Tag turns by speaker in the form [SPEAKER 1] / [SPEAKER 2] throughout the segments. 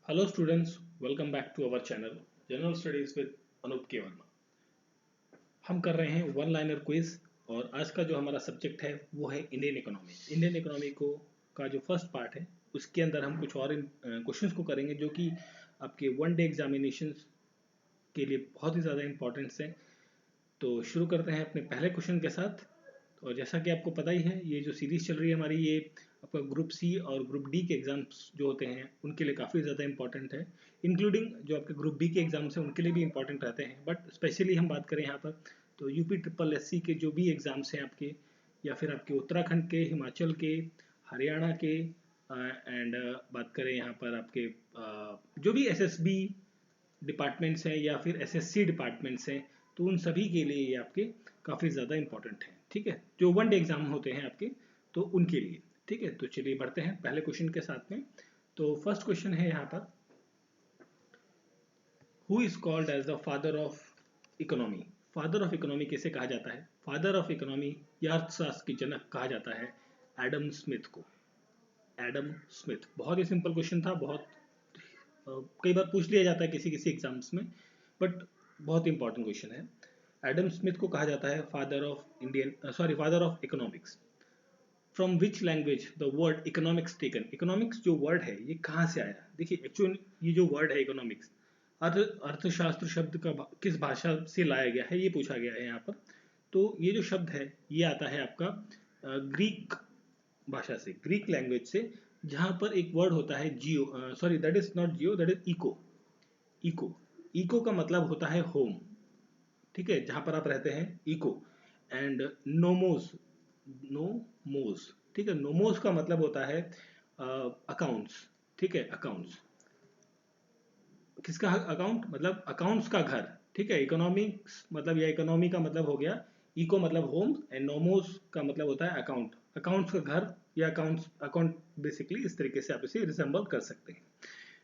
[SPEAKER 1] Hello students, welcome back to our channel General Studies with Anoop के वर्मा। हम कर रहे हैं वन लाइनर क्विज और आज का जो हमारा सब्जेक्ट है वो है इंडियन इकोनॉमी। इंडियन इकोनॉमी को का जो फर्स्ट पार्ट है उसके अंदर हम कुछ और क्वेश्चंस को करेंगे जो कि आपके वन डे एग्जामिनेशंस के लिए बहुत ही ज़्यादा इंपॉर्टेंट्स हैं। तो शुरू करते हैं अपने पहले क्वेश्चन के साथ। और जैसा कि आपको पता ही है, ये जो सीरीज चल रही है हमारी, ये आपका ग्रुप सी और ग्रुप डी के एग्जाम्स जो होते हैं उनके लिए काफ़ी ज़्यादा इंपॉर्टेंट है। इंक्लूडिंग जो आपके ग्रुप बी के एग्जाम्स हैं उनके लिए भी इंपॉर्टेंट रहते हैं, बट स्पेशली हम बात करें यहाँ पर तो यूपी ट्रिपल एससी के जो भी एग्ज़ाम्स हैं आपके, या फिर आपके उत्तराखंड के, हिमाचल के, हरियाणा के, एंड बात करें यहाँ पर आपके जो भी एसएसबी डिपार्टमेंट्स हैं या फिर एसएससी डिपार्टमेंट्स हैं, तो उन सभी के लिए ये आपके काफ़ी ज़्यादा इंपॉर्टेंट हैं। ठीक है, जो वन डे एग्जाम होते हैं आपके, तो उनके लिए। ठीक है, तो चलिए बढ़ते हैं पहले क्वेश्चन के साथ में। तो फर्स्ट क्वेश्चन है यहाँ पर, who is called as the father of economy. Father of economy किसे कहा जाता है? फादर ऑफ इकोनॉमी या अर्थशास्त्र की जनक कहा जाता है एडम स्मिथ को। एडम स्मिथ, बहुत ही सिंपल क्वेश्चन था, बहुत कई बार पूछ लिया जाता है किसी किसी एग्जाम्स में, बट बहुत इंपॉर्टेंट क्वेश्चन है। एडम स्मिथ को कहा जाता है father of father of economics. From which language the word economics taken. Economics जो वर्ड है ये कहाँ से आया? देखिए एक्चुअली ये जो वर्ड है इकोनॉमिक्स, अर्थशास्त्र शब्द का किस भाषा से लाया गया है ये पूछा गया है यहाँ पर। तो ये जो शब्द है ये आता है आपका ग्रीक भाषा से, ग्रीक लैंग्वेज से, जहाँ पर एक वर्ड होता है geo, sorry that is not geo, that is eco. Eco, eco का मतलब होता है होम। ठीक है, जहाँ पर आप रहते हैं, इको। एंड नोमोस, नोमोस, ठीक है, नोमोस का मतलब होता है अकाउंट्स। ठीक है, अकाउंट्स, किसका अकाउंट? मतलब अकाउंट्स का घर। ठीक है, इकोनॉमिक्स मतलब या इकोनॉमी का मतलब हो गया इको मतलब होम, एंड नोमोस का मतलब होता है अकाउंट, अकाउंट्स का घर या अकाउंट्स, अकाउंट बेसिकली इस तरीके से आप इसे रिसेंबल कर सकते हैं।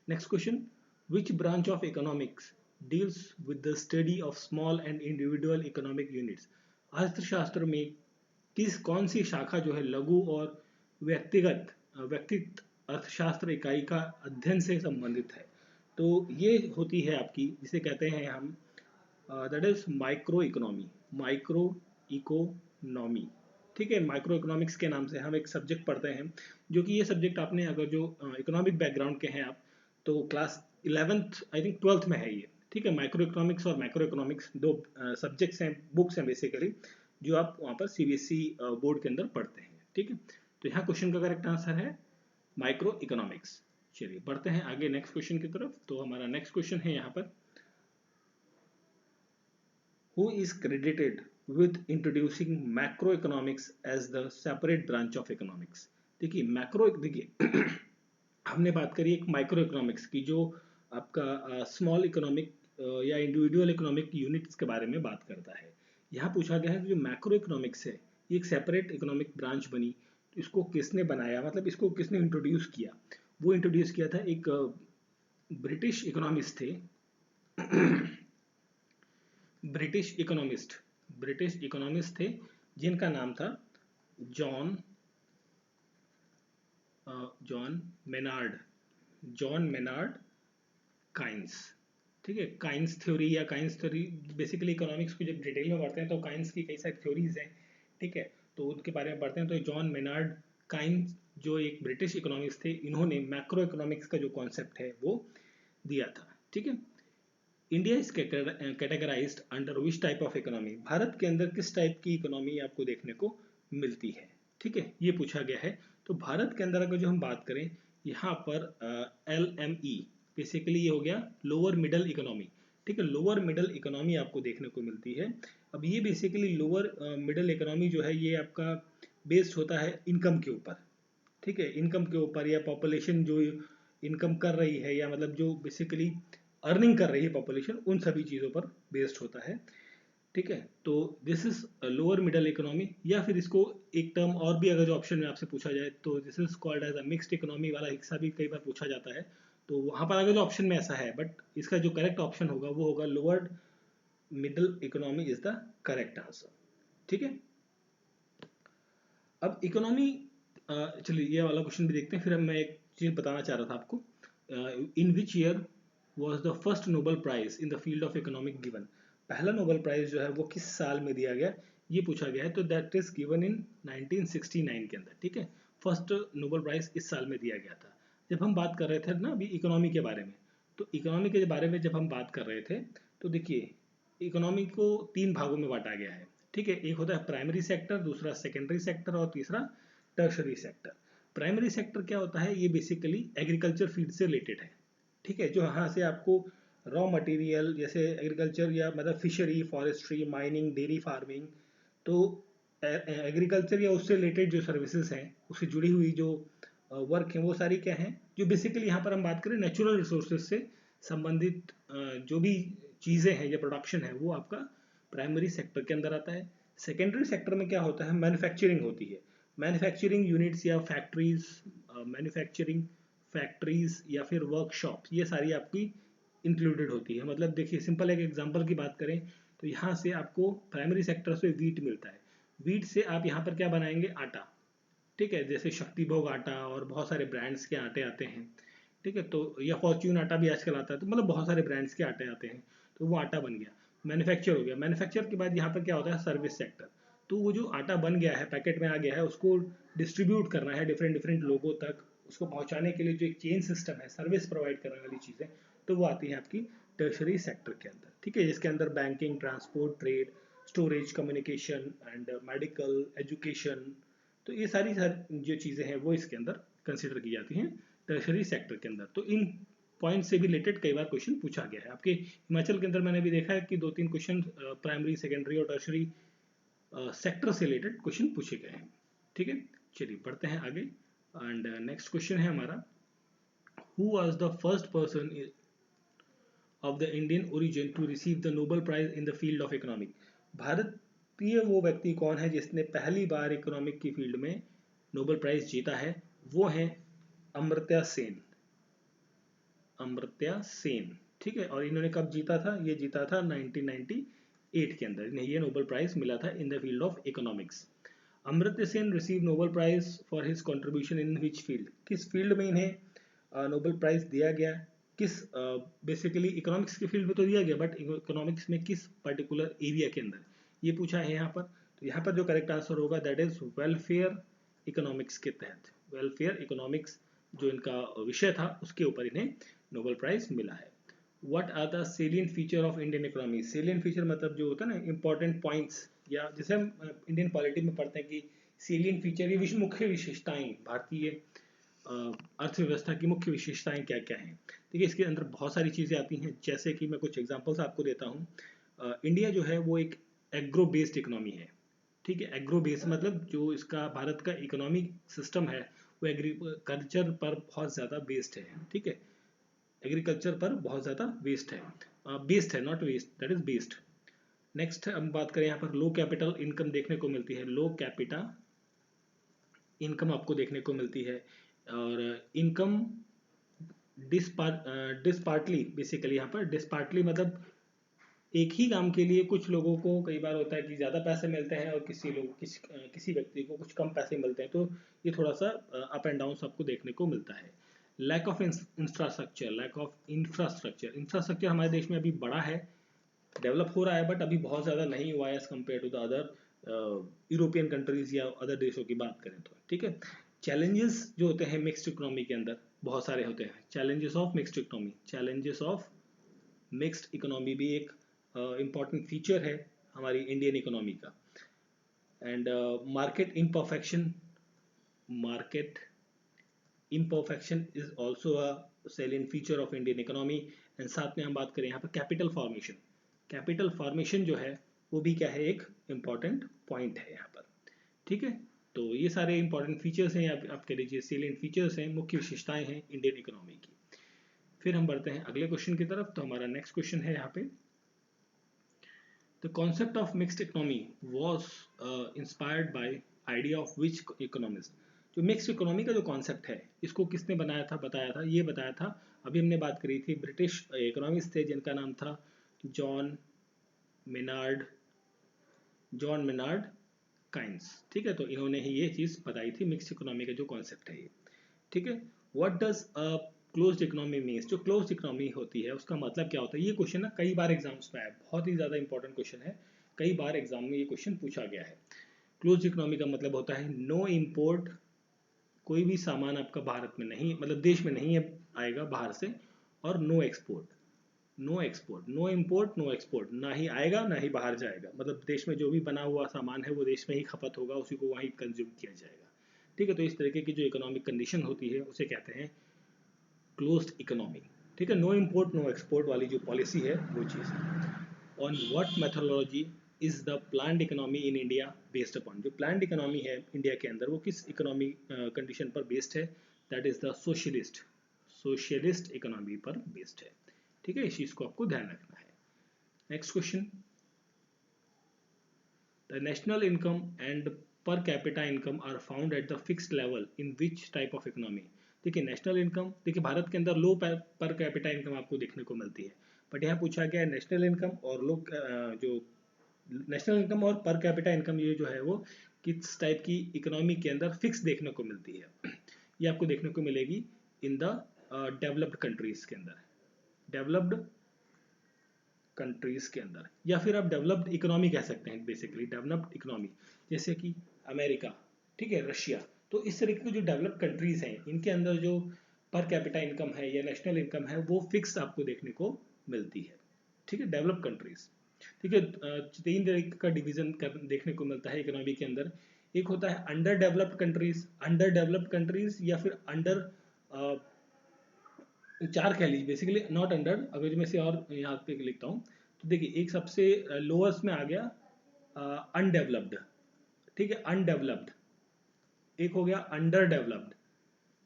[SPEAKER 1] Next question, which branch of economics deals with the study of small and individual economic units. अर्थशास्त्र में कौन सी शाखा जो है लघु और व्यक्तिगत अर्थशास्त्र इकाई का अध्ययन से संबंधित है? तो ये होती है आपकी, जिसे कहते हैं हम, that is micro economy, micro economy. ठीक है, माइक्रो इकोनॉमिक्स के नाम से हम एक सब्जेक्ट पढ़ते हैं, जो कि ये सब्जेक्ट आपने, अगर जो इकोनॉमिक बैकग्राउंड के हैं आप, तो class 11th I think 12th में है ये। ठीक है, माइक्रो इकोनॉमिक्स और मैक्रो इकोनॉमिक्स दो सब्जेक्ट्स हैं, बुक्स हैं बेसिकली, जो आप वहाँ पर सीबीएसई बोर्ड के अंदर पढ़ते हैं। ठीक है, तो यहाँ क्वेश्चन का करेक्ट आंसर है माइक्रो इकोनॉमिक्स। चलिए बढ़ते हैं आगे नेक्स्ट क्वेश्चन की तरफ। तो हमारा नेक्स्ट क्वेश्चन है यहाँ पर, who is credited with introducing macroeconomics as the separate branch of economics। देखिए मैक्रो, देखिए हमने बात करी एक माइक्रो इकोनॉमिक्स की, जो आपका स्मॉल इकोनॉमिक या इंडिविजुअल इकोनॉमिक यूनिट्स के बारे में बात करता है। यहाँ पूछा गया है कि जो मैक्रो इकोनॉमिक्स है ये एक सेपरेट इकोनॉमिक ब्रांच बनी, इसको किसने बनाया, मतलब इसको किसने इंट्रोड्यूस किया? वो इंट्रोड्यूस किया था एक ब्रिटिश इकोनॉमिस्ट थे, ब्रिटिश इकोनॉमिस्ट, ब्रिटिश इकोनॉमिस्ट थे, जिनका नाम था John John Maynard, John Maynard coins. ठीक है, काइंस थ्योरी या काइंस थ्योरी, बेसिकली इकोनॉमिक्स को जब डिटेल में पढ़ते हैं तो काइंस की कई सारी थ्योरीज हैं। ठीक है, तो उनके बारे में पढ़ते हैं। तो जॉन मेनार्ड काइंस जो एक ब्रिटिश इकोनॉमिस्ट थे, इन्होंने मैक्रो इकोनॉमिक्स का जो कॉन्सेप्ट है वो दिया था। ठीक है, India is categorised under which type of economy. Bharat के अंदर किस टाइप की इकोनॉमी आपको देखने को मिलती है? ठीक है, ये पूछा गया है। तो भारत के अंदर अगर जो हम बात करें, यहाँ पर LME, बेसिकली ये हो गया लोअर मिडल इकोनॉमी। ठीक है, लोअर मिडल इकोनॉमी आपको देखने को मिलती है। अब ये बेसिकली लोअर मिडल इकोनॉमी जो है ये आपका बेस्ड होता है इनकम के ऊपर। ठीक है, इनकम के ऊपर, या पॉपुलेशन जो इनकम कर रही है, या मतलब जो बेसिकली अर्निंग कर रही है पॉपुलेशन, उन सभी चीज़ों पर बेस्ड होता है। ठीक है, तो this is lower middle economy, या फिर इसको एक टर्म और भी अगर जो ऑप्शन में आपसे पूछा जाए तो this is called as a mixed economy वाला हिस्सा भी कई बार पूछा जाता है। तो वहाँ पर अगर जो ऑप्शन में ऐसा है, बट इसका जो करेक्ट ऑप्शन होगा वो होगा lower middle economy is the correct answer. ठीक है, अब इकोनॉमी, चलिए ये वाला क्वेश्चन भी देखते हैं, फिर मैं एक चीज़ बताना चाह रहा था आपको। In which year was the first Nobel prize in the field of economic given, पहला नोबेल प्राइज जो है वो किस साल में दिया गया, ये पूछा गया है। तो दैट इज गिवन इन 1969 के अंदर, ठीक है। फर्स्ट नोबेल प्राइज इस साल में दिया गया था। जब हम बात कर रहे थे ना अभी इकोनॉमी के बारे में, तो इकोनॉमी के बारे में जब हम बात कर रहे थे, तो देखिए इकोनॉमी को तीन भागों में बांटा गया है, ठीक है। एक होता है प्राइमरी सेक्टर, दूसरा सेकेंडरी सेक्टर और तीसरा टर्शरी सेक्टर। प्राइमरी सेक्टर क्या होता है, ये बेसिकली एग्रीकल्चर फील्ड से रिलेटेड है, ठीक है। जो यहाँ से आपको रॉ मटेरियल जैसे एग्रीकल्चर या मतलब fishery, forestry, mining, dairy farming, तो एग्रीकल्चर या उससे रिलेटेड जो सर्विसेज हैं, उससे जुड़ी हुई जो वर्क है, वो सारी क्या है, जो बेसिकली यहाँ पर हम बात करें नेचुरल रिसोर्सेज से संबंधित जो भी चीज़ें हैं या प्रोडक्शन है, वो आपका प्राइमरी सेक्टर के अंदर आता है। सेकेंडरी सेक्टर में क्या होता है, मैन्युफैक्चरिंग होती है। मैन्युफैक्चरिंग यूनिट्स या फैक्ट्रीज, मैन्युफैक्चरिंग फैक्ट्रीज या फिर वर्कशॉप, ये सारी आपकी इंक्लूडेड होती है। मतलब देखिए सिंपल एक एग्जांपल की बात करें, तो यहाँ से आपको प्राइमरी सेक्टर से वीट मिलता है। वीट से आप यहाँ पर क्या बनाएंगे, आटा, ठीक है। जैसे शक्ति भोग आटा और बहुत सारे ब्रांड्स के आटे आते हैं, ठीक है। तो या फॉर्च्यून आटा भी आजकल आता है, तो मतलब बहुत सारे ब्रांड्स के आटे आते हैं, तो वो आटा बन गया, मैन्युफैक्चर हो गया। मैन्युफैक्चर के बाद यहाँ पर क्या होता है, सर्विस सेक्टर। तो वो जो आटा बन गया है, पैकेट में आ गया है, उसको डिस्ट्रीब्यूट करना है डिफरेंट डिफरेंट लोगों तक, उसको पहुंचाने के लिए जो एक चेन सिस्टम है, सर्विस प्रोवाइड करने वाली चीज़ें, तो वो आती है आपकी टर्शरी सेक्टर के अंदर, ठीक है। जिसके अंदर banking, transport, trade, storage, communication and medical, education, तो ये सारी जो चीज़ें हैं वो इसके अंदर कंसिडर की जाती हैं टर्शरी सेक्टर के अंदर। तो इन पॉइंट से भी रिलेटेड कई बार क्वेश्चन पूछा गया है। आपके हिमाचल के अंदर मैंने भी देखा है कि 2-3 क्वेश्चन प्राइमरी, सेकेंडरी और टर्शरी सेक्टर से रिलेटेड क्वेश्चन पूछे गए हैं, ठीक है। चलिए बढ़ते हैं आगे। एंड नेक्स्ट क्वेश्चन है हमारा, who was the first person of the Indian origin to receive the Nobel prize in the field of economic. भारतीय वो व्यक्ति कौन है जिसने पहली बार इकोनॉमिक की फील्ड में नोबेल प्राइज जीता है, वो है अमर्त्य सेन। अमर्त्य सेन, ठीक है। और इन्होंने कब जीता था, ये जीता था 1998 के अंदर, इन्हें ये नोबेल प्राइज मिला था in the field of economics. Amartya Sen receive Nobel prize for his contribution in which field, किस फील्ड में इन्हें नोबेल प्राइज दिया गया, किस बेसिकली इकोनॉमिक्स के फील्ड में तो दिया गया, बट इकोनॉमिक्स में किस पर्टिकुलर एरिया के अंदर, ये पूछा है यहाँ पर। तो यहाँ पर जो करेक्ट आंसर होगा दैट इज वेलफेयर इकोनॉमिक्स के तहत, वेलफेयर इकोनॉमिक्स जो इनका विषय था उसके ऊपर इन्हें नोबेल प्राइज मिला है। What are the salient feature of Indian economy, salient feature मतलब जो होता है ना इंपॉर्टेंट पॉइंट्स, या जैसे हम इंडियन पॉलिटी में पढ़ते हैं कि सेलिएंट फीचर, ये मुख्य विशेषताएं, भारतीय अर्थव्यवस्था की मुख्य विशेषताएं क्या क्या हैं। देखिए इसके अंदर बहुत सारी चीज़ें आती हैं, जैसे कि मैं कुछ एग्जांपल्स आपको देता हूँ। इंडिया जो है वो एक एग्रो बेस्ड इकोनॉमी है, ठीक है। एग्रो बेस्ड मतलब जो इसका भारत का इकोनॉमिक सिस्टम है वो एग्रीकल्चर पर बहुत ज़्यादा बेस्ड है, ठीक है। एग्रीकल्चर पर बहुत ज़्यादा बेस्ड है, बेस्ड है, not waste, that is based. Next हम बात करें, यहाँ पर लो कैपिटल इनकम देखने को मिलती है, लो कैपिटा इनकम आपको देखने को मिलती है। और इनकम डिस्पार्टली, बेसिकली यहाँ पर डिस्पार्टली मतलब एक ही काम के लिए कुछ लोगों को कई बार होता है कि ज़्यादा पैसे मिलते हैं और किसी व्यक्ति को कुछ कम पैसे मिलते हैं, तो ये थोड़ा सा अप एंड डाउन आपको देखने को मिलता है। Lack of infrastructure, lack of infrastructure, infrastructure हमारे देश में अभी बड़ा है, डेवलप हो रहा है, बट अभी बहुत ज़्यादा नहीं हुआ है as compare to the other European countries या अदर देशों की बात करें तो, ठीक है। चैलेंजेस जो होते हैं मिक्स्ड इकोनॉमी के अंदर बहुत सारे होते हैं, challenges of mixed economy, challenges of mixed economy भी एक इम्पॉर्टेंट फीचर है हमारी इंडियन इकोनॉमी का। And market imperfection, market imperfection is also a salient feature of Indian economy. And साथ में हम बात करें यहाँ पर कैपिटल फॉर्मेशन, कैपिटल फॉर्मेशन जो है वो भी क्या है, एक इम्पॉर्टेंट पॉइंट है यहाँ पर, ठीक है। तो ये सारे इंपॉर्टेंट फीचर्स हैं, आप कह लीजिए सेलिएंट फीचर्स हैं, मुख्य विशेषताएं हैं इंडियन इकोनॉमी की। फिर हम बढ़ते हैं अगले क्वेश्चन की तरफ। तो हमारा नेक्स्ट क्वेश्चन है यहाँ पे, the concept of mixed economy was inspired by idea of which economist. जो मिक्स्ड इकोनॉमी का जो कॉन्सेप्ट है इसको किसने बनाया था, बताया था, ये बताया था, अभी हमने बात करी थी, ब्रिटिश इकोनॉमिस्ट थे जिनका नाम था John Maynard, John Maynard coins, ठीक है। तो इन्होंने ही ये चीज़ बताई थी, मिक्स्ड इकोनॉमी का जो कॉन्सेप्ट है ये, ठीक है। What does a closed economy means, जो क्लोज्ड इकोनॉमी होती है उसका मतलब क्या होता है? ये क्वेश्चन ना कई बार एग्जाम्स में आया, बहुत ही ज़्यादा इंपॉर्टेंट क्वेश्चन है, कई बार एग्जाम में ये क्वेश्चन पूछा गया है। क्लोज्ड इकोनॉमी का मतलब होता है नो इम्पोर्ट, कोई भी सामान आपका भारत में नहीं, मतलब देश में नहीं आएगा बाहर से, और no export, no export, no import no export, ना ही आएगा ना ही बाहर जाएगा, मतलब देश में जो भी बना हुआ सामान है वो देश में ही खपत होगा, उसी को वहीं कंज्यूम किया जाएगा। ठीक है, तो इस तरीके की जो इकोनॉमिक कंडीशन होती है उसे कहते हैं क्लोज्ड इकोनॉमी। ठीक है, नो इम्पोर्ट नो एक्सपोर्ट वाली जो पॉलिसी है वो चीज़ है। On what methodology is the planned economy in India based upon, जो प्लान्ड इकोनॉमी है इंडिया के अंदर वो किस इकोनॉमी कंडीशन पर बेस्ड है? That is the socialist, socialist economy पर बेस्ड है। ठीक है, इस चीज को आपको ध्यान रखना है। Next question, the national income and per capita income are found at the fixed level in which type of economy? देखिए नेशनल इनकम, देखिए भारत के अंदर लो पर कैपिटा इनकम आपको देखने को मिलती है, बट यहाँ पूछा गया है नेशनल इनकम और लो जो नेशनल इनकम और पर कैपिटा इनकम, ये जो है वो किस टाइप की इकोनॉमी के अंदर फिक्स देखने को मिलती है? ये आपको देखने को मिलेगी इन द डेवलप्ड कंट्रीज के अंदर, डेवलप्ड कंट्रीज के अंदर, या फिर आप डेवलप्ड इकोनॉमी कह सकते हैं, बेसिकली डेवलप्ड इकोनॉमी, जैसे कि अमेरिका, ठीक है, रशिया। तो इस तरीके की जो डेवलप्ड कंट्रीज हैं इनके अंदर जो पर कैपिटा इनकम है या नेशनल इनकम है वो फिक्स आपको देखने को मिलती है। ठीक है, डेवलप्ड कंट्रीज। ठीक है, तीन तरीके का डिवीजन देखने को मिलता है इकोनॉमी के अंदर। एक होता है under developed countries, under developed countries, या फिर अंडर, चार कह लीजिए बेसिकली, नॉट अंडर। अगर मैं इसे और यहाँ पे लिखता हूँ तो देखिए, एक सबसे लोअर्स्ट में आ गया अनडेवलप्ड, ठीक है, अनडेवलप्ड, एक हो गया अंडर डेवलप्ड,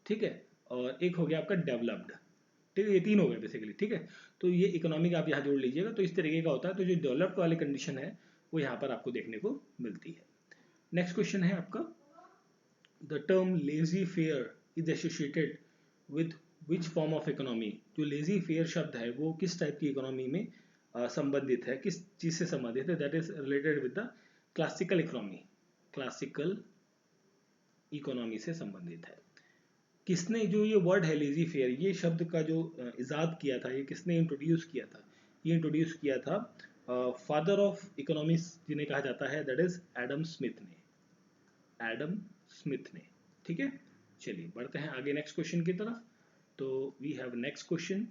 [SPEAKER 1] ठीक है, और एक हो गया आपका डेवलप्ड। ठीक है, ये तीन हो गए बेसिकली। ठीक है, तो ये इकोनॉमिक आप यहाँ जोड़ लीजिएगा, तो इस तरीके का होता है। तो जो डेवलप्ड वाली कंडीशन है वो यहाँ पर आपको देखने को मिलती है। नेक्स्ट क्वेश्चन है आपका, the term lazy fair is associated with which form of economy? जो लेजी फेयर शब्द है वो किस टाइप की इकोनॉमी में संबंधित है, किस चीज से संबंधित है? That is related with the classical economy, classical economy से संबंधित है। किसने, जो ये वर्ड है लेजी फेयर, ये शब्द का जो इजाद किया था, ये किसने इंट्रोड्यूस किया था? ये इंट्रोड्यूस किया था फादर ऑफ इकोनॉमिक्स जिन्हें कहा जाता है, दैट इज एडम स्मिथ ने, एडम स्मिथ ने। ठीक है, चलिए बढ़ते हैं आगे नेक्स्ट क्वेश्चन की तरफ। तो वी हैव नेक्स्ट क्वेश्चन,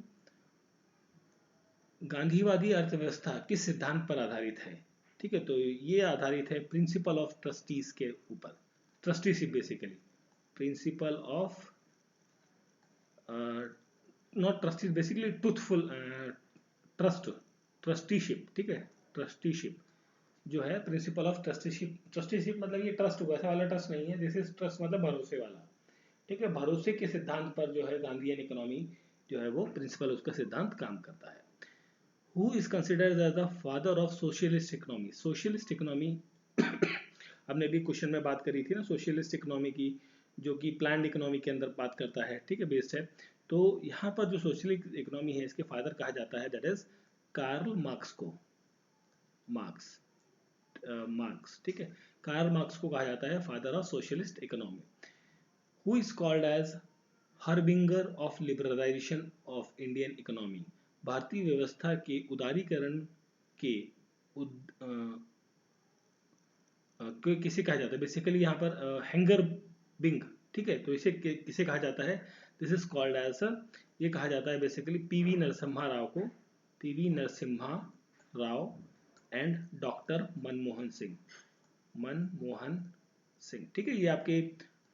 [SPEAKER 1] गांधीवादी अर्थव्यवस्था किस सिद्धांत पर आधारित है? ठीक है, तो ये आधारित है प्रिंसिपल ऑफ ट्रस्टीज के ऊपर, trusteeship basically, principle of not trustees, basically truthful trust, trusteeship. ठीक है, ट्रस्टीशिप जो है, प्रिंसिपल ऑफ ट्रस्टीशिप, ट्रस्टीशिप मतलब ये ट्रस्ट वैसा वाला ट्रस्ट नहीं है, दिस इज ट्रस्ट मतलब भरोसे वाला। ठीक है, भरोसे के सिद्धांत पर जो है गांधीयन इकोनॉमी जो है वो प्रिंसिपल, उसका सिद्धांत काम करता है। Who is considered as the father of socialist economy? Socialist economy हमने भी क्वेश्चन में बात करी थी ना, सोशलिस्ट इकोनॉमी की, जो कि प्लान्ड इकोनॉमी के अंदर बात करता है। ठीक है, बेस्ड है। तो यहाँ पर जो सोशलिस्ट इकोनॉमी है इसके फादर कहा जाता है, दैट इज कार्ल मार्क्स को, मार्क्स, मार्क्स। ठीक है, कार्ल मार्क्स को कहा जाता है father of socialist economy. Who is called as harbinger of liberalisation of Indian economy? भारतीय व्यवस्था के उदारीकरण के किसे कहा जाता है? बेसिकली यहाँ पर हैंगर बिंग। ठीक है, तो इसे किसे कहा जाता है? दिस इज कॉल्ड एज, ये कहा जाता है बेसिकली पीवी नरसिम्हा राव को, PV Narasimha Rao and doctor Manmohan Singh, Manmohan Singh. ठीक है, ये आपके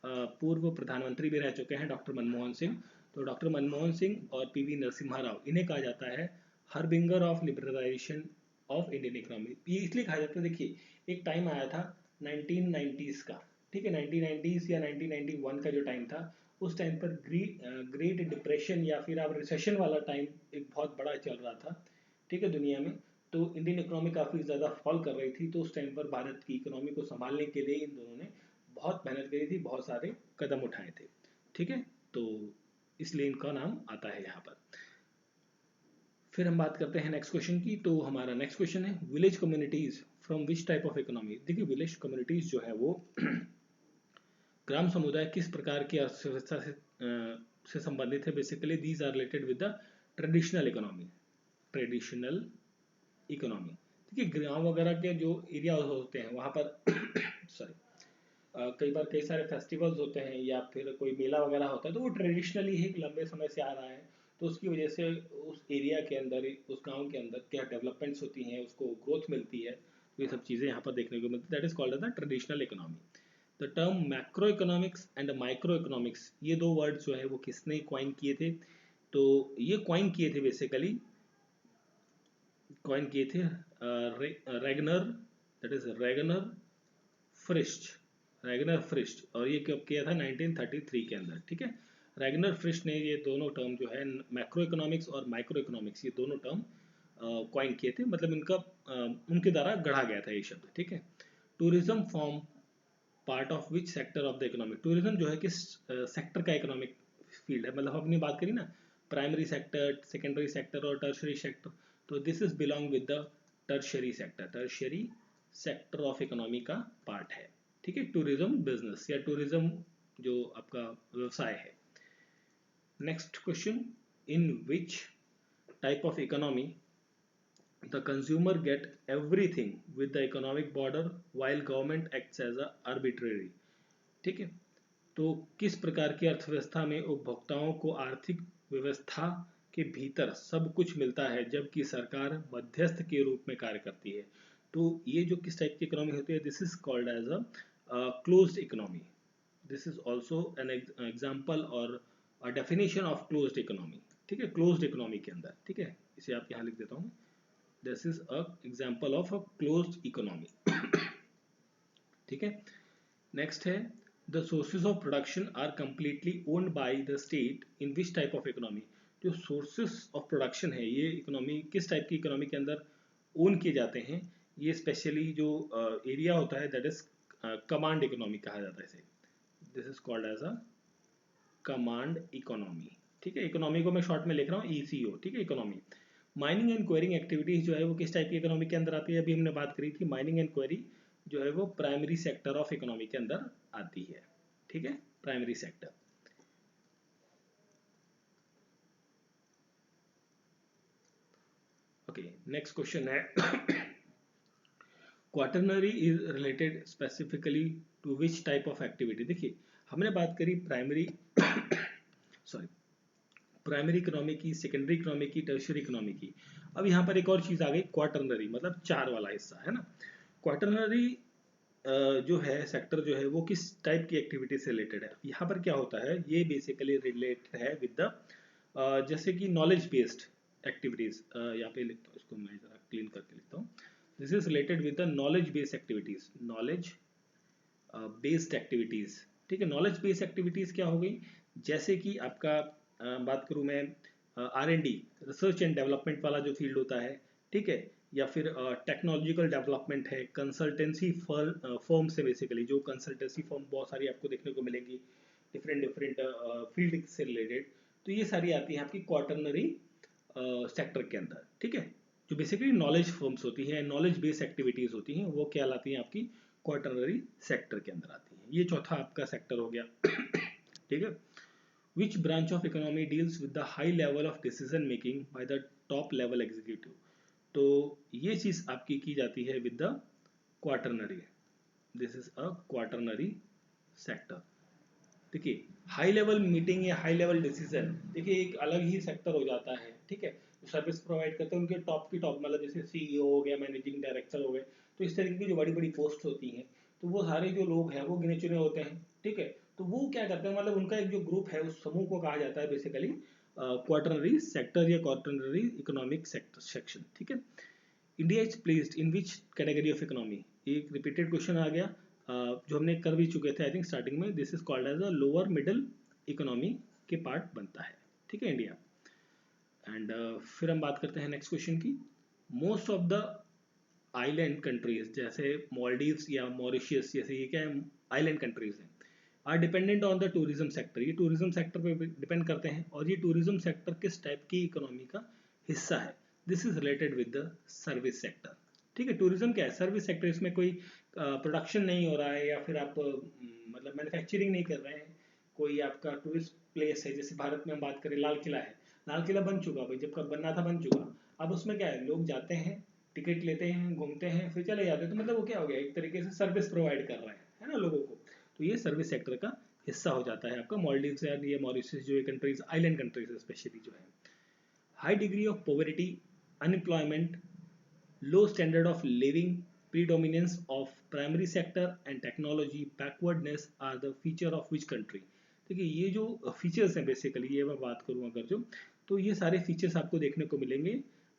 [SPEAKER 1] पूर्व प्रधानमंत्री भी रह चुके हैं डॉक्टर मनमोहन सिंह। तो डॉक्टर मनमोहन सिंह और पीवी नरसिम्हा राव, इन्हें कहा जाता है harbinger of liberalisation of Indian economy. ये इसलिए कहा जाता है, देखिए एक टाइम आया था 1990s का, ठीक है, 1990s या 1991 का जो टाइम था, उस टाइम पर ग्रेट डिप्रेशन या फिर आप रिसेशन वाला टाइम एक बहुत बड़ा चल रहा था। ठीक है, दुनिया में। तो इंडियन इकोनॉमी काफ़ी ज़्यादा फॉल कर रही थी, तो उस टाइम पर भारत की इकोनॉमी को संभालने के लिए इन दोनों ने बहुत मेहनत करी थी, बहुत सारे कदम उठाए थे। ठीक है, तो इसलिए इनका नाम आता है यहाँ पर। फिर हम बात करते हैं नेक्स्ट क्वेश्चन की। तो हमारा नेक्स्ट क्वेश्चन है, village communities from which type of economy? देखिए विलेज कम्युनिटीज जो है वो ग्राम समुदाय किस प्रकार की अर्थव्यवस्था से से संबंधित है basically. These are related with the traditional economy. Traditional economy, ठीक है. गाँव वगैरह के जो एरिया होते हैं वहाँ पर सॉरी कई बार कई सारे फेस्टिवल्स होते हैं या फिर कोई मेला वगैरह होता है, तो वो ट्रेडिशनली ही एक लंबे समय से आ रहा है. तो उसकी वजह से उस एरिया के अंदर, उस गांव के अंदर क्या डेवलपमेंट्स होती हैं, उसको ग्रोथ मिलती है. तो ये सब चीज़ें यहाँ पर देखने को मिलती है. That is called as the traditional economy. The term macroeconomics and microeconomics, ये दो वर्ड जो है वो किसने क्वाइन किए थे? तो ये क्वाइन किए थे बेसिकली, क्वाइन किए थे Ragnar, that is Ragnar Frisch. Ragnar Frisch, और ये कब किया था? 1933 के अंदर, ठीक है. रैगनर फ्रिस्ट ने ये दोनों टर्म जो है मैक्रो इकोनॉमिक्स और माइक्रो इकोनॉमिक्स, ये दोनों टर्म क्वाइन किए थे. मतलब इनका उनके द्वारा गढ़ा गया था ये शब्द, ठीक है. Tourism form part of which sector of the economic. Tourism जो है किस सेक्टर का इकोनॉमिक फील्ड है? मतलब हमने बात करी ना, प्राइमरी सेक्टर, सेकेंडरी सेक्टर और टर्शरी सेक्टर. तो this is belong with the tertiary sector. Tertiary sector of economy का पार्ट है, ठीक है. टूरिज्म बिजनेस या टूरिज्म जो आपका व्यवसाय है. Next question, in which type of economy the consumer get everything with the economic border while government acts as a arbitrary. ठीक है. तो किस प्रकार की अर्थव्यवस्था में उपभोक्ताओं को आर्थिक व्यवस्था के भीतर सब कुछ मिलता है जबकि सरकार मध्यस्थ के रूप में कार्य करती है? तो ये जो किस टाइप की इकोनॉमी होती है, this is called as a closed economy. This is also an example और डेफिनेशन ऑफ क्लोज्ड इकोनॉमी, ठीक है. क्लोज्ड इकोनॉमी के अंदर, ठीक है, इसे आप यहाँ लिख देता हूँ. This is a example of a closed economy, ठीक है. नेक्स्ट है, the sources of production are completely owned by the state in which type of economy. जो सोर्सेज ऑफ प्रोडक्शन है ये इकोनॉमी किस टाइप की इकोनॉमी के अंदर ओन किए जाते हैं? ये स्पेशली जो एरिया होता है दैट इज कमांड इकोनॉमी कहा जाता है इसे. This is called as a command economy, ठीक है. इकोनॉमी को मैं शॉर्ट में लिख रहा हूँ ECO, ठीक है, economy. Mining and quarrying activities जो है वो किस टाइप की इकोनॉमी के अंदर आती है? अभी हमने बात करी थी, माइनिंग एंड क्वेरी जो है वो प्राइमरी सेक्टर ऑफ इकोनॉमी के अंदर आती है, ठीक है, primary sector. Okay, next question है, quaternary is related specifically to which type of activity. देखिए हमने बात करी प्राइमरी सॉरी प्राइमरी इकोनॉमी की, सेकेंडरी इकोनॉमी की, टर्शियरी इकोनॉमी की. अब यहाँ पर एक और चीज आ गई, क्वाटरनरी, मतलब चार वाला हिस्सा है ना. क्वाटरनरी जो है सेक्टर जो है वो किस टाइप की एक्टिविटी से रिलेटेड है? यहाँ पर क्या होता है, ये बेसिकली रिलेटेड है विद द जैसे कि नॉलेज बेस्ड एक्टिविटीज. यहाँ पे लिखता हूँ, इसको मैं जरा क्लीन करके लिखता हूँ. This is related with the knowledge based activities. Knowledge based activities, ठीक है. नॉलेज बेस्ड एक्टिविटीज क्या हो गई? जैसे कि आपका बात करूं मैं R&D, रिसर्च एंड डेवलपमेंट वाला जो फील्ड होता है, ठीक है, या फिर टेक्नोलॉजिकल डेवलपमेंट है, कंसल्टेंसी फर्म से बेसिकली, जो कंसल्टेंसी फर्म बहुत सारी आपको देखने को मिलेंगी डिफरेंट डिफरेंट फील्ड से रिलेटेड. तो ये सारी आती है आपकी क्वाटरनरी सेक्टर के अंदर, ठीक है. जो बेसिकली नॉलेज फर्म्स होती हैं, नॉलेज बेस्ड एक्टिविटीज होती हैं, वो क्या लाती हैं आपकी क्वाटरनरी सेक्टर के अंदर आती हैं. ये चौथा आपका सेक्टर हो गया, ठीक है. Which branch of economy deals with the high level of decision making by the top level executive? तो ये चीज आपकी की जाती है with the quaternary. This is a quaternary sector. देखिए हाई लेवल मीटिंग या हाई लेवल डिसीजन, देखिए एक अलग ही सेक्टर हो जाता है, ठीक है. सर्विस प्रोवाइड करते हैं उनके टॉप की टॉप, मतलब जैसे CEO हो गया, मैनेजिंग डायरेक्टर हो गए, तो इस तरीके की जो बड़ी बड़ी पोस्ट होती हैं, तो वो सारे जो लोग हैं वो गिने चुने होते हैं, ठीक है. तो वो क्या करते हैं, मतलब उनका एक जो ग्रुप है उस समूह को कहा जाता है बेसिकली क्वाटरनरी सेक्टर या क्वाटरनरी इकोनॉमिक सेक्टर सेक्शन, ठीक है. India is placed in which category of economy? एक रिपीटेड क्वेश्चन आ गया जो हमने कर भी चुके थे आई थिंक स्टार्टिंग में. This is called as a lower middle economy के पार्ट बनता है, ठीक है, इंडिया. एंड फिर हम बात करते हैं नेक्स्ट क्वेश्चन की. Most of the island countries, जैसे मॉलडीव्स या मॉरिशियस, जैसे ये क्या है, आइलैंड कंट्रीज हैं, are dependent on the tourism sector. ये टूरिज्म सेक्टर पे डिपेंड करते हैं. और ये टूरिज्म सेक्टर किस टाइप की इकोनॉमी का हिस्सा है? This is related with the service sector, ठीक है. टूरिज्म क्या है? Service sector. इसमें कोई प्रोडक्शन नहीं हो रहा है या फिर आप मतलब मैन्युफैक्चरिंग नहीं कर रहे हैं, कोई आपका टूरिस्ट प्लेस है, जैसे भारत में हम बात करें लाल किला है, लाल किला बन चुका भाई, जब कब बनना था बन चुका। अब उसमें क्या है, लोग जाते हैं, टिकट लेते हैं, घूमते हैं, फिर चले जाते हैं, तो मतलब वो क्या हो गया, एक तरीके से सर्विस प्रोवाइड कर रहे हैं, है ना, लोगों को। तो ये सर्विस सेक्टर का हिस्सा हो जाता है आपका। मॉलडीव्स या ये मॉरिशस जो ये कंट्रीज, आइलैंड कंट्रीज स्पेशली जो है, high degree of poverty, unemployment, low standard of living, predominance of primary sector and technology backwardness are the feature of which country। देखिए ये जो फीचर्स हैं बेसिकली, ये मैं बात करूँ अगर जो, तो ये सारे फीचर्स आपको देखने को मिलेंगे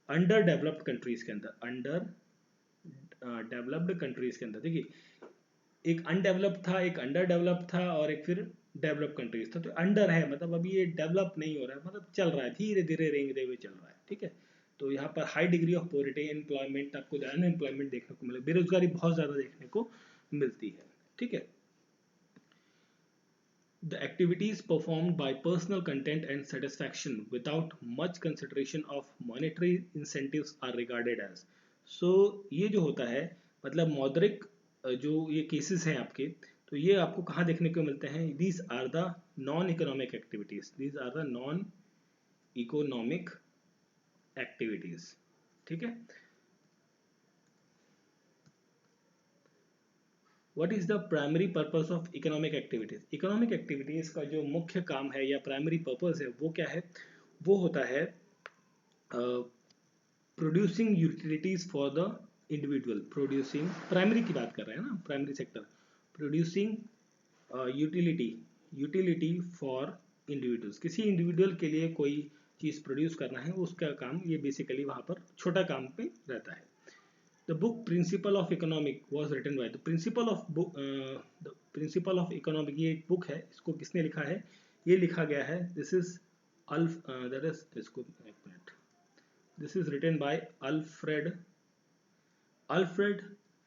[SPEAKER 1] अंडर डेवलप्ड कंट्रीज के अंदर। अंडर डेवलप्ड कंट्रीज के अंदर देखिए, एक अनडेवलप्ड था, एक अंडर डेवलप्ड था, और एक फिर डेवलप्ड कंट्रीज था। तो अंडर है मतलब अभी ये डेवलप नहीं हो रहा है, मतलब चल रहा है, धीरे धीरे रेंगते हुए चल रहा है, ठीक है। तो यहाँ पर high degree of poverty, employment, आपको अनएम्प्लॉयमेंट देखने को मिले, बेरोजगारी बहुत ज्यादा देखने को मिलती है, ठीक है। The activities performed by personal content and satisfaction without much consideration of monetary incentives are regarded as। So ये जो होता है, मतलब मौद्रिक जो ये केसेस हैं आपके, तो ये आपको कहाँ देखने को मिलते हैं? These are the non-economic activities, these are the non-economic activities, ठीक है। What is the primary purpose of economic activities? Economic activities का जो मुख्य काम है या प्राइमरी पर्पस है वो क्या है? वो होता है producing utilities for the individual. Producing, primary की बात कर रहे हैं ना, primary sector, producing utility for individuals. किसी इंडिविजुअल के लिए कोई चीज प्रोड्यूस करना है, उसका काम ये बेसिकली वहां पर छोटा काम पे रहता है। The book Principle of Economic was written by the Principle of Economic, ये एक बुक है, इसको किसने लिखा है? ये लिखा गया है, दिस इज इसको एक मिनट, this is written by Alfred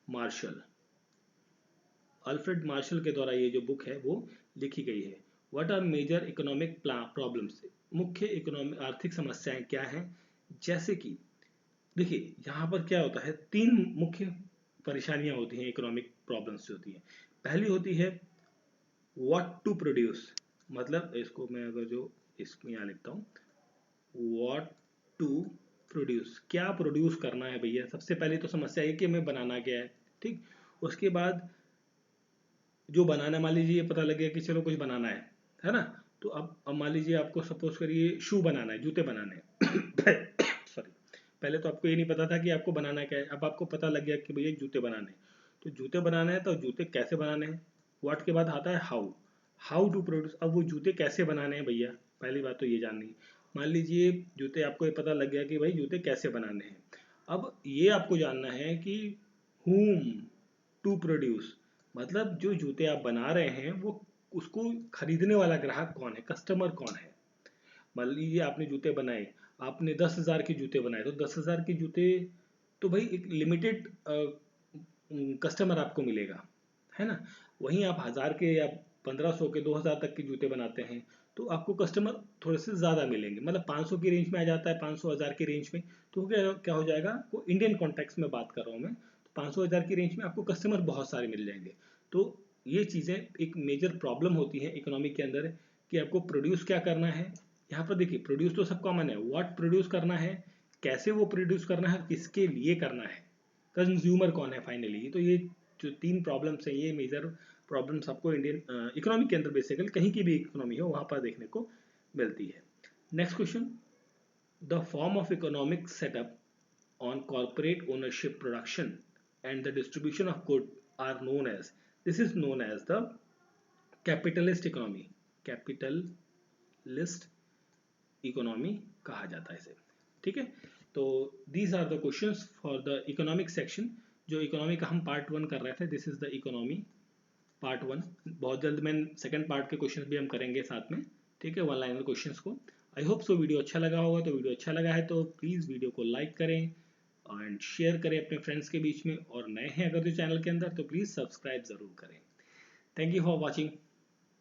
[SPEAKER 1] Marshall. Alfred Marshall के द्वारा ये जो बुक है वो लिखी गई है। What are major economic problems? मुख्य इकोनॉमिक आर्थिक समस्याएं क्या हैं? जैसे कि देखिए यहाँ पर क्या होता है, तीन मुख्य परेशानियां होती हैं, इकोनॉमिक प्रॉब्लम्स होती हैं। पहली होती है व्हाट टू प्रोड्यूस, मतलब इसको मैं अगर जो इसमें यहाँ लिखता हूँ, व्हाट टू प्रोड्यूस, क्या प्रोड्यूस करना है भैया। सबसे पहले तो समस्या है कि हमें बनाना क्या है, ठीक। उसके बाद जो बनाना, मान लीजिए ये पता लग गया कि चलो कुछ बनाना है ना, तो अब मान लीजिए आपको सपोज करिए शू बनाना है, जूते बनाने हैं सॉरी, पहले तो आपको ये नहीं पता था कि आपको बनाना क्या है, अब आपको पता लग गया कि भैया जूते बनाने हैं। तो जूते बनाना है, तो जूते कैसे बनाने हैं? व्हाट के बाद आता है हाउ टू प्रोड्यूस। अब वो जूते कैसे बनाने हैं भैया, पहली बात तो ये जाननी है। मान लीजिए जूते, आपको ये पता लग गया कि भाई जूते कैसे बनाने हैं, अब ये आपको जानना है कि whom टू प्रोड्यूस, मतलब जो जूते आप बना रहे हैं वो, उसको खरीदने वाला ग्राहक कौन है, कस्टमर कौन है। मान लीजिए आपने जूते बनाए, आपने 10,000 के जूते बनाए, तो 10,000 के जूते तो भाई एक लिमिटेड कस्टमर आपको मिलेगा, है ना। वहीं आप 1000 के या 1500 के 2000 तक के जूते बनाते हैं, तो आपको कस्टमर थोड़े से ज़्यादा मिलेंगे, मतलब 500 की रेंज में आ जाता है, 500 1000 की रेंज में। तो क्या हो जाएगा, वो इंडियन कॉन्टेक्स्ट में बात कर रहा हूँ मैं, तो 500 1000 की रेंज में आपको कस्टमर बहुत सारे मिल जाएंगे। तो ये चीज़ें एक मेजर प्रॉब्लम होती है इकोनॉमिक के अंदर, कि आपको प्रोड्यूस क्या करना है। यहाँ पर देखिए प्रोड्यूस तो सब कॉमन है, व्हाट प्रोड्यूस करना है, कैसे वो प्रोड्यूस करना है, किसके लिए करना है, कंज्यूमर कौन है फाइनली। तो ये जो तीन प्रॉब्लम्स हैं, ये मेजर प्रॉब्लम्स आपको इंडियन इकोनॉमी के अंदर बेसिकली कहीं की भी इकोनॉमी हो वहां पर देखने को मिलती है। Next question, the form of economic setup on corporate ownership, production and the distribution of good are known as, this is known as the capitalist economy. Capitalist economy कहा जाता है इसे, ठीक है। तो these are the questions for the economic section. जो economy का हम पार्ट 1 कर रहे थे, this is the economy part 1। बहुत जल्द मैं सेकंड पार्ट के क्वेश्चंस भी हम करेंगे साथ में, ठीक है, वन लाइनर क्वेश्चंस को। आई होप सो वीडियो अच्छा लगा होगा। तो वीडियो अच्छा लगा है तो प्लीज़ वीडियो को लाइक करें एंड शेयर करें अपने फ्रेंड्स के बीच में, और नए हैं अगर जो चैनल के अंदर तो प्लीज़ सब्सक्राइब ज़रूर करें। Thank you for watching.